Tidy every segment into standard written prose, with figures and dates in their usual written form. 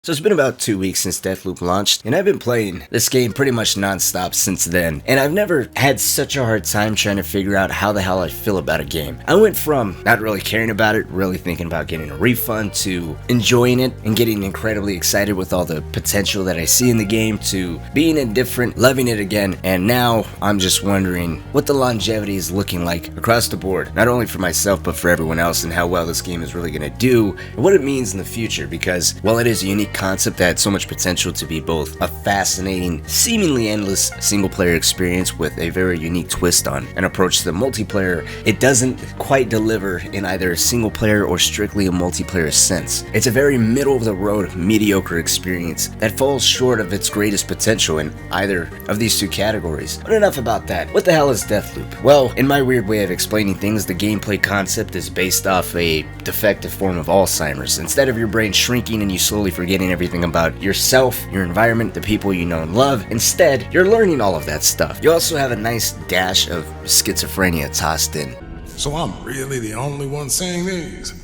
So it's been about 2 weeks since Deathloop launched, and I've been playing this game pretty much non-stop since then, and I've never had such a hard time trying to figure out how the hell I feel about a game. I went from not really caring about it, really thinking about getting a refund, to enjoying it and getting incredibly excited with all the potential that I see in the game, to being indifferent, loving it again, and now I'm just wondering what the longevity is looking like across the board, not only for myself but for everyone else, and how well this game is really going to do, and what it means in the future, because while it is a unique concept that had so much potential to be both a fascinating, seemingly endless single-player experience with a very unique twist on an approach to the multiplayer, it doesn't quite deliver in either a single-player or strictly a multiplayer sense. It's a very middle-of-the-road, mediocre experience that falls short of its greatest potential in either of these two categories. But enough about that. What the hell is Deathloop? Well, in my weird way of explaining things, the gameplay concept is based off a defective form of Alzheimer's. Instead of your brain shrinking and you slowly forgetting everything about yourself, your environment, the people you know and love, instead, you're learning all of that stuff. You also have a nice dash of schizophrenia tossed in. So I'm really the only one saying these?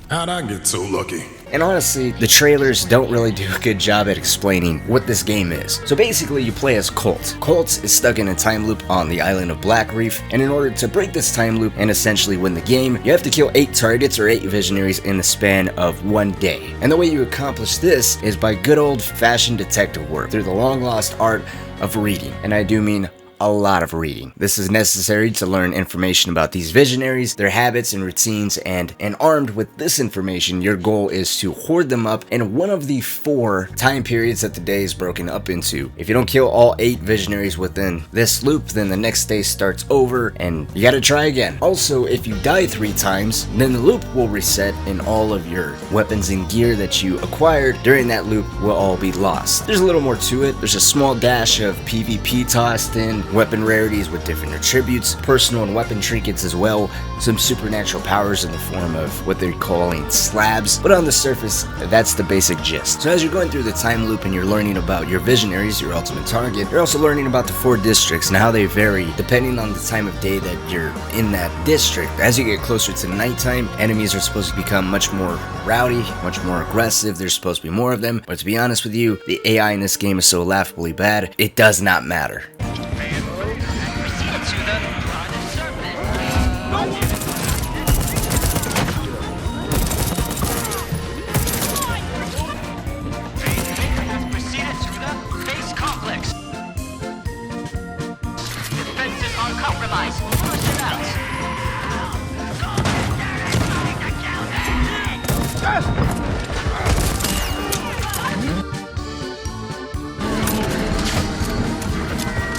How'd I get so lucky? And honestly, the trailers don't really do a good job at explaining what this game is. So basically, you play as Colt. Colt is stuck in a time loop on the island of Black Reef, and in order to break this time loop and essentially win the game, you have to kill 8 targets or 8 visionaries in the span of 1 day. And the way you accomplish this is by good old-fashioned detective work through the long-lost art of reading. And I do mean a lot of reading. This is necessary to learn information about these visionaries, their habits and routines, and armed with this information, your goal is to hoard them up in one of the 4 time periods that the day is broken up into. If you don't kill all 8 visionaries within this loop, then the next day starts over and you gotta try again. Also, if you die 3 times, then the loop will reset and all of your weapons and gear that you acquired during that loop will all be lost. There's a little more to it. There's a small dash of PvP tossed in, weapon rarities with different attributes, personal and weapon trinkets as well, some supernatural powers in the form of what they're calling slabs, but on the surface, that's the basic gist. So as you're going through the time loop and you're learning about your visionaries, your ultimate target, you're also learning about the 4 districts and how they vary depending on the time of day that you're in that district. As you get closer to nighttime, enemies are supposed to become much more rowdy, much more aggressive, there's supposed to be more of them, but to be honest with you, the AI in this game is so laughably bad, it does not matter.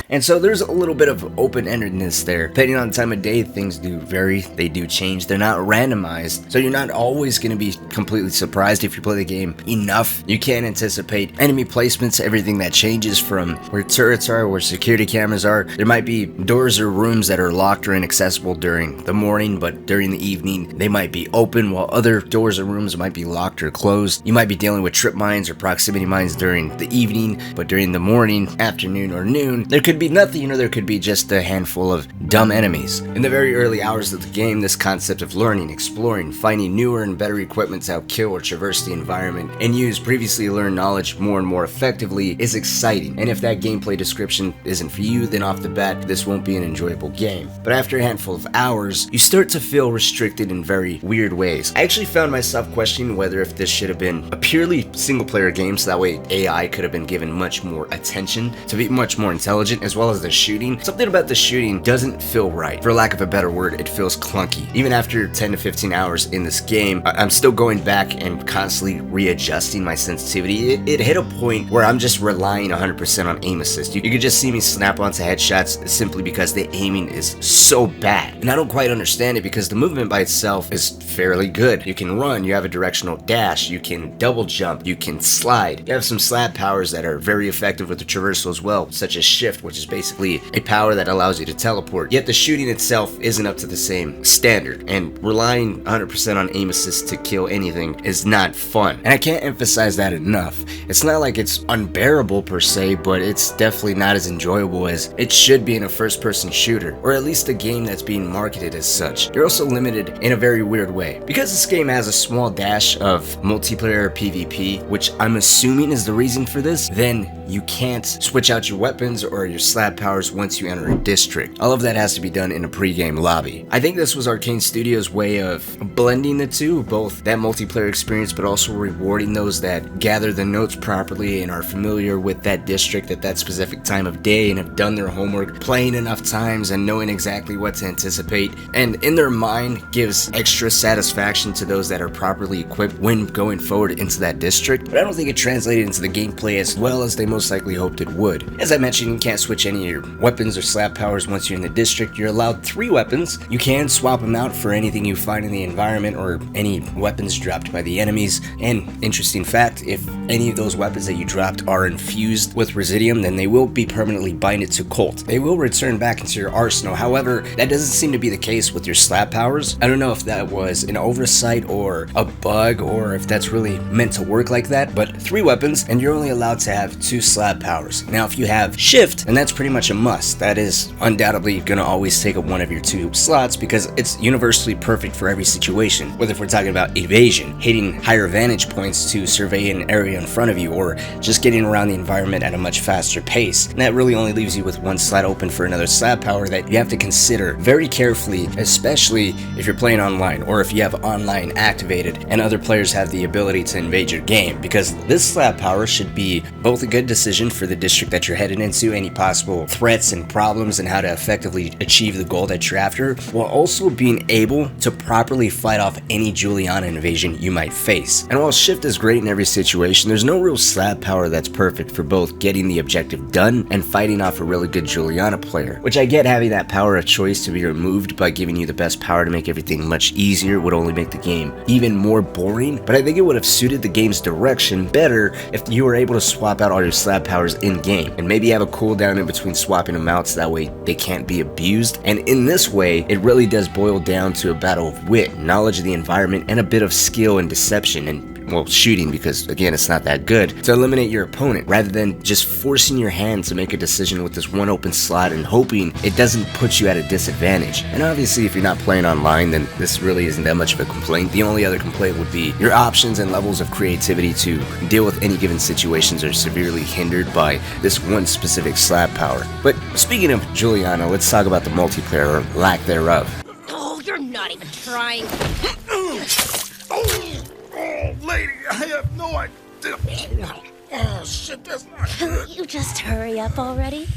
And so there's a little bit of open-endedness there. Depending on the time of day, things do vary, they do change, they're not randomized. So you're not always going to be completely surprised if you play the game enough. You can't anticipate enemy placements, everything that changes from where turrets are, where security cameras are. There might be doors or rooms that are locked or inaccessible during the morning, but during the evening, they might be open, while other doors or rooms might be locked or closed. You might be dealing with trip mines or proximity mines during the evening, but during the morning, afternoon, or noon, there could be nothing, or there could be just a handful of dumb enemies. In the very early hours of the game, this concept of learning, exploring, finding newer and better equipment to outkill or traverse the environment and use previously learned knowledge more and more effectively is exciting. And if that gameplay description isn't for you, then off the bat, this won't be an enjoyable game. But after a handful of hours, you start to feel restricted in very weird ways. I actually found myself questioning whether if this should have been a purely single-player game, so that way AI could have been given much more attention to be much more intelligent, as well as the shooting. Something about the shooting doesn't feel right. For lack of a better word, it feels clunky. Even after 10 to 15 hours in this game, I'm still going back and constantly readjusting my sensitivity. It hit a point where I'm just relying 100% on aim assist. You could just see me snap onto headshots simply because the aiming is so bad. And I don't quite understand it because the movement by itself is fairly good. You can run, you have a directional dash, you can double jump, you can slide. You have some slab powers that are very effective with the traversal as well, such as shift, which which is basically a power that allows you to teleport. Yet the shooting itself isn't up to the same standard, and relying 100% on aim assist to kill anything is not fun. And I can't emphasize that enough. It's not like it's unbearable per se, but it's definitely not as enjoyable as it should be in a first-person shooter, or at least a game that's being marketed as such. You're also limited in a very weird way. Because this game has a small dash of multiplayer PvP, which I'm assuming is the reason for this, then you can't switch out your weapons or your slap powers once you enter a district. All of that has to be done in a pre-game lobby. I think this was Arkane Studios' way of blending the two, both that multiplayer experience but also rewarding those that gather the notes properly and are familiar with that district at that specific time of day and have done their homework, playing enough times and knowing exactly what to anticipate, and in their mind gives extra satisfaction to those that are properly equipped when going forward into that district. But I don't think it translated into the gameplay as well as they most likely hoped it would. As I mentioned, you can't switch any of your weapons or slap powers once you're in the district. You're allowed 3 weapons. You can swap them out for anything you find in the environment or any weapons dropped by the enemies. And interesting fact, if any of those weapons that you dropped are infused with Residium, then they will be permanently binded to Colt. They will return back into your arsenal. However, that doesn't seem to be the case with your slap powers. I don't know if that was an oversight or a bug or if that's really meant to work like that, but 3 weapons and you're only allowed to have 2 slap powers. Now if you have shift, then that's pretty much a must. That is undoubtedly gonna always take up one of your 2 slots because it's universally perfect for every situation. Whether if we're talking about evasion, hitting higher vantage points to survey an area in front of you, or just getting around the environment at a much faster pace. And that really only leaves you with 1 slot open for another slap power that you have to consider very carefully, especially if you're playing online or if you have online activated and other players have the ability to invade your game, because this slap power should be both a good decision for the district that you're headed into, any possible threats and problems and how to effectively achieve the goal that you're after, while also being able to properly fight off any Juliana invasion you might face. And while shift is great in every situation, there's no real slap power that's perfect for both getting the objective done and fighting off a really good Juliana player, which I get having that power of choice to be removed by giving you the best power to make everything much easier would only make the game even more boring, but I think it would have suited the game's direction better if you were able to swap out all your slap powers in game and maybe have a cooldown in between swapping them out so that way they can't be abused. And in this way, it really does boil down to a battle of wit, knowledge of the environment, and a bit of skill and deception and, well, shooting, because again it's not that good, to eliminate your opponent rather than just forcing your hand to make a decision with this 1 open slot and hoping it doesn't put you at a disadvantage. And obviously if you're not playing online, then this really isn't that much of a complaint. The only other complaint would be your options and levels of creativity to deal with any given situations are severely hindered by this 1 specific slap power. But speaking of Juliana, let's talk about the multiplayer or lack thereof. Oh, you're not even trying. Oh, lady, I have no idea. Oh, shit, that's not good. You just hurry up already.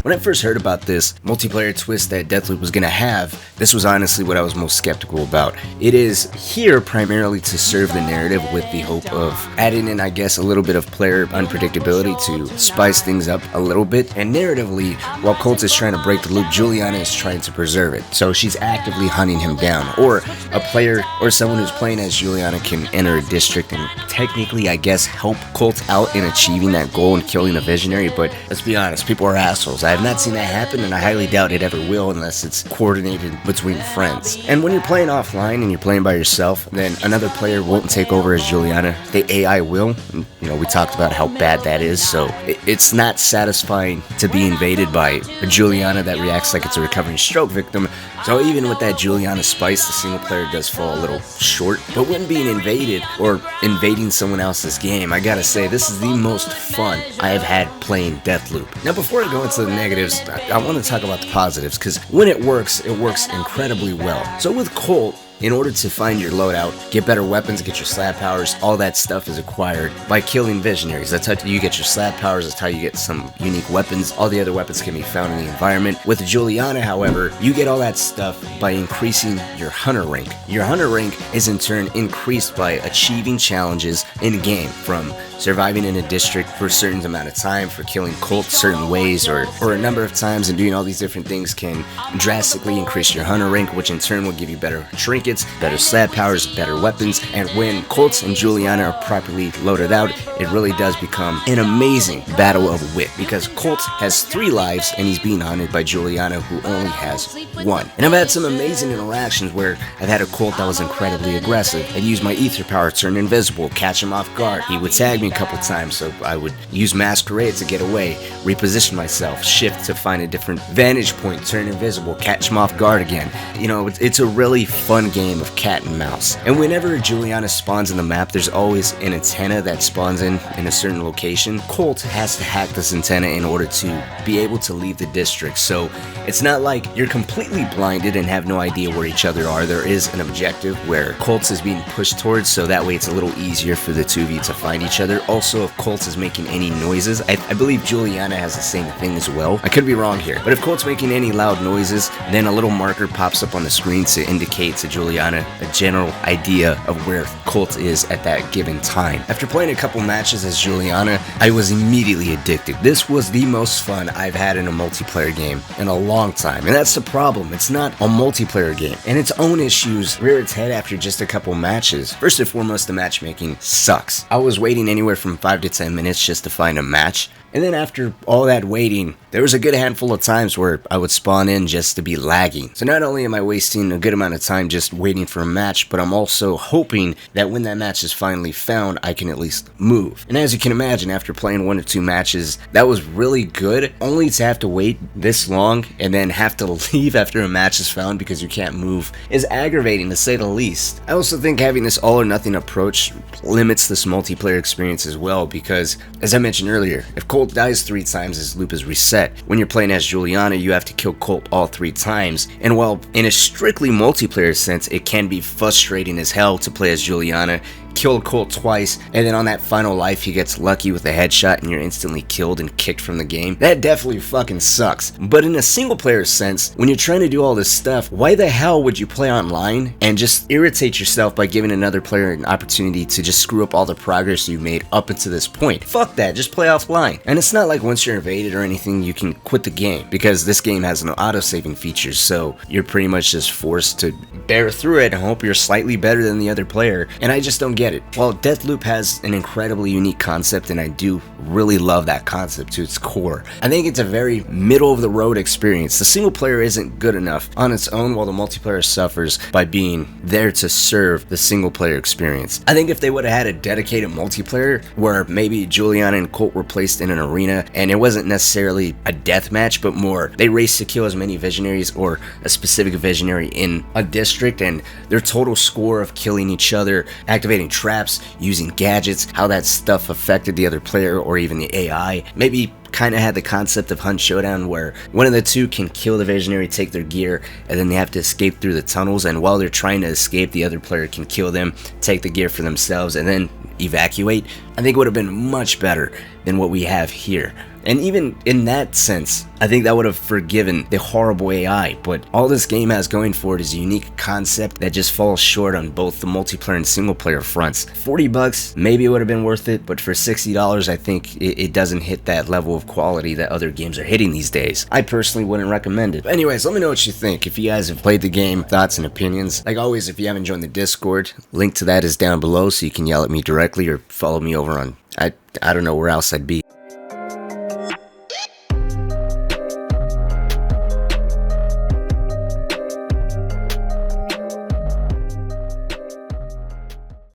When I first heard about this multiplayer twist that Deathloop was gonna have, this was honestly what I was most skeptical about. It is here primarily to serve the narrative with the hope of adding in, I guess, a little bit of player unpredictability to spice things up a little bit. And narratively, while Colt is trying to break the loop, Juliana is trying to preserve it. So she's actively hunting him down. Or a player or someone who's playing as Juliana can enter a district and technically, I guess, help Colt out in achieving that goal and killing a visionary. But let's be honest, people are assholes. I have not seen that happen, and I highly doubt it ever will unless it's coordinated between friends. And when you're playing offline and you're playing by yourself, then another player won't take over as Juliana. The AI will. And, you know, we talked about how bad that is, so it's not satisfying to be invaded by a Juliana that reacts like it's a recovering stroke victim. So even with that Juliana spice, the single player does fall a little short. But when being invaded or invading someone else's game, I gotta say, this is the most fun I have had playing Deathloop. Now before I go into the negatives, I want to talk about the positives, because when it works incredibly well. So with Colt, in order to find your loadout, get better weapons, get your slap powers, all that stuff is acquired by killing visionaries. That's how you get your slap powers, that's how you get some unique weapons. All the other weapons can be found in the environment. With Juliana, however, you get all that stuff by increasing your hunter rank. Your hunter rank is in turn increased by achieving challenges in game, from surviving in a district for a certain amount of time, for killing cults certain ways, or a number of times, and doing all these different things can drastically increase your hunter rank, which in turn will give you better trinkets, better slab powers, better weapons, and when Colts and Juliana are properly loaded out, it really does become an amazing battle of wit, because Colt has 3 lives and he's being hunted by Juliana, who only has 1. And I've had some amazing interactions where I've had a Colt that was incredibly aggressive. I'd use my ether power, turn invisible, catch him off guard. He would tag me a couple times, so I would use masquerade to get away, reposition myself, shift to find a different vantage point, turn invisible, catch him off guard again. You know, it's a really fun game of cat and mouse. And whenever Juliana spawns in the map, there's always an antenna that spawns in a certain location. Colt has to hack this antenna in order to be able to leave the district, so it's not like you're completely blinded and have no idea where each other are. There is an objective where Colts is being pushed towards, so that way it's a little easier for the 2v to find each other. Also, if Colts is making any noises, I believe Juliana has the same thing as well. I could be wrong here, but if Colt's making any loud noises, then a little marker pops up on the screen to indicate to Juliana a general idea of where Colt is at that given time. After playing a couple matches as Juliana, I was immediately addicted. This was the most fun I've had in a multiplayer game in a long time, and that's the problem. It's not a multiplayer game, and its own issues rear its head after just a couple matches. First and foremost, the matchmaking sucks. I was waiting anywhere from 5 to 10 minutes just to find a match. And then after all that waiting, there was a good handful of times where I would spawn in just to be lagging. So not only am I wasting a good amount of time just waiting for a match, but I'm also hoping that when that match is finally found, I can at least move. And as you can imagine, after playing 1 or 2 matches, that was really good, only to have to wait this long and then have to leave after a match is found because you can't move is aggravating, to say the least. I also think having this all or nothing approach limits this multiplayer experience as well, because as I mentioned earlier, if Colt dies 3 times, his loop is reset. When you're playing as Juliana, you have to kill Colt all 3 times, and while in a strictly multiplayer sense it can be frustrating as hell to play as Juliana, kill Colt twice, and then on that final life he gets lucky with a headshot and you're instantly killed and kicked from the game, that definitely fucking sucks. But in a single player sense, when you're trying to do all this stuff, why the hell would you play online and just irritate yourself by giving another player an opportunity to just screw up all the progress you've made up until this point? Fuck that, just play offline. And it's not like once you're invaded or anything you can quit the game, because this game has no auto-saving features, so you're pretty much just forced to bear through it and hope you're slightly better than the other player, and I just don't get it. While Deathloop has an incredibly unique concept, and I do really love that concept to its core, I think it's a very middle of the road experience. The single player isn't good enough on its own, while the multiplayer suffers by being there to serve the single player experience. I think if they would have had a dedicated multiplayer where maybe Juliana and Colt were placed in an arena and it wasn't necessarily a death match, but more they race to kill as many visionaries or a specific visionary in a district, and their total score of killing each other, activating traps, using gadgets, how that stuff affected the other player or even the AI. Maybe kind of had the concept of Hunt Showdown where one of the two can kill the visionary, take their gear, and then they have to escape through the tunnels, and while they're trying to escape, the other player can kill them, take the gear for themselves, and then evacuate. I think it would have been much better than what we have here. And even in that sense, I think that would have forgiven the horrible AI, but all this game has going for it is a unique concept that just falls short on both the multiplayer and single player fronts. $40, maybe it would have been worth it, but for $60, I think it doesn't hit that level of quality that other games are hitting these days. I personally wouldn't recommend it. But anyways, let me know what you think. If you guys have played the game, thoughts and opinions. Like always, if you haven't joined the Discord, link to that is down below so you can yell at me directly or follow me over on, I don't know where else I'd be.